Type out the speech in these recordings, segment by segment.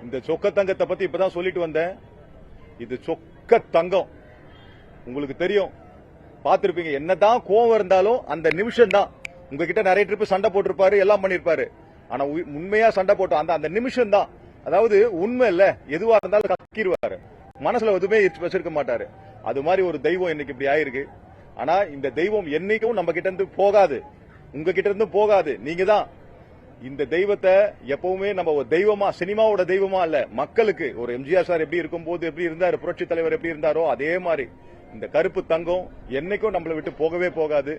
இந்த சொக்க தங்கத்தை பத்தி இப்பதான் சொல்லிட்டு வந்தேன். இது சொக்க தங்கம். உங்களுக்கு தெரியும், பாத்திருப்பீங்க. என்னதான் கோவம் இருந்தாலும் அந்த நிமிஷம் தான். உங்ககிட்ட நிறைய ட்ரிப் சண்டை போட்டிருப்பாரு, எல்லாம் பண்ணிருப்பாரு. ஆனா உண்மையா சண்டை போட்டோம் அந்த நிமிஷம் தான். அதாவது உண்மை இல்ல, எதுவா இருந்தாலும் கக்கிடுவாரு, மனசுல எதுவுமே வச்சிருக்க மாட்டாரு. அது மாதிரி ஒரு தெய்வம் இன்னைக்கு இப்படி ஆயிருக்கு. ஆனா இந்த தெய்வம் என்னைக்கும் நம்ம கிட்ட இருந்து போகாது, உங்ககிட்ட இருந்து போகாது. நீங்க தான் இந்த தெய்வத்தை எப்பவுமே நம்ம ஒரு தெய்வமா, சினிமாவோட தெய்வமா இல்ல, மக்களுக்கு ஒரு எம்ஜிஆர் சார் எப்படி இருக்கும்போது எப்படி இருந்தாரு, புரட்சி தலைவர் எப்படி இருந்தாரோ அதே மாதிரி இந்த கருப்பு தங்கம் என்னைக்கும் நம்மளை விட்டு போகவே போகாது.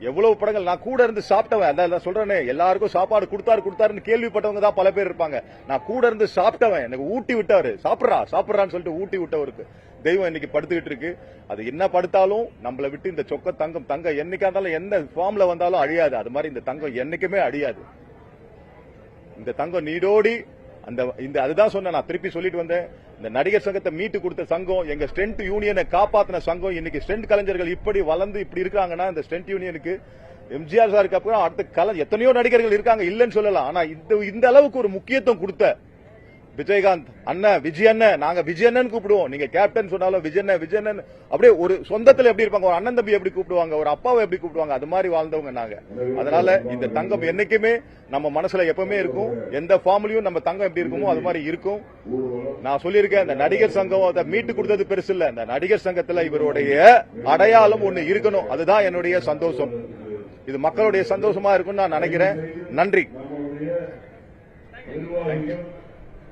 எவ்வளவு படங்கள் நான் கூட இருந்து சாப்பிட்டவன், அதான் சொல்றேனே, எல்லாருக்கும் சாப்பாடு கொடுத்தாருன்னு கேள்விப்பட்டவங்க தான் பல பேர் இருப்பாங்க. நான் கூட இருந்து சாப்பிட்டவன், எனக்கு ஊட்டி விட்டாரு, சாப்பிடுறான்னு சொல்லிட்டு ஊட்டி விட்டவருக்கு தெய்வம் இன்னைக்கு படுத்துக்கிட்டு இருக்கு. அது என்ன படுத்தாலும் நம்மளை விட்டு இந்த சொக்க தங்கம் என்னைக்கா இருந்தாலும் எந்த ஃபார்ம்ல வந்தாலும் அழியாது. அது மாதிரி இந்த தங்கம் என்னைக்குமே அழியாது. இந்த தங்கம் நீடோடி அதுதான் சொன்ன, நான் திருப்பி சொல்லிட்டு வந்தேன். இந்த நடிகர் சங்கத்தை மீட்டு கொடுத்த சங்கம், எங்க ஸ்ட்ரென்த் யூனியனை காப்பாத்தின சங்கம். இன்னைக்கு ஸ்ட்ரென்த் கலைஞர்கள் இப்படி வளர்ந்து இப்படி இருக்காங்கன்னா இந்த ஸ்ட்ரென்த் யூனியனுக்கு எம்ஜிஆர் சாருக்கு அப்புறம் அடுத்த எத்தனையோ நடிகர்கள் இருக்காங்க, இல்லன்னு சொல்லலாம். ஆனா இந்த அளவுக்கு ஒரு முக்கியத்துவம் கொடுத்த விஜயகாந்த் அண்ணன், விஜய் அண்ணன், நாங்க விஜய் அண்ணன் கூப்பிடுவோம். நீங்க கேப்டன் சொன்னாலும் விஜய் அண்ணன் அப்படியே ஒரு சொந்தத்துல எப்படி இருப்பாங்க, ஒரு அண்ணன் தம்பி எப்படி கூப்பிடுவாங்க, ஒரு அப்பாவை எப்படி கூப்பிடுவாங்க, அது மாதிரி வாழ்ந்தவங்க நாங்க. அதனால இந்த தங்கம் என்னைக்குமே நம்ம மனசுல எப்பவுமே இருக்கும். எந்த ஃபார்ம்லயும் நம்ம தங்கம் எப்படி இருக்குமோ அது மாதிரி இருக்கும். நான் சொல்லியிருக்கேன், இந்த நடிகர் சங்கம் அதை மீட்டு கொடுத்தது பெருசு இல்ல, இந்த நடிகர் சங்கத்துல இவருடைய அடையாளம் ஒண்ணு இருக்கணும். அதுதான் என்னுடைய சந்தோஷம். இது மக்களுடைய சந்தோஷமா இருக்கும்னு நான் நினைக்கிறேன். நன்றி.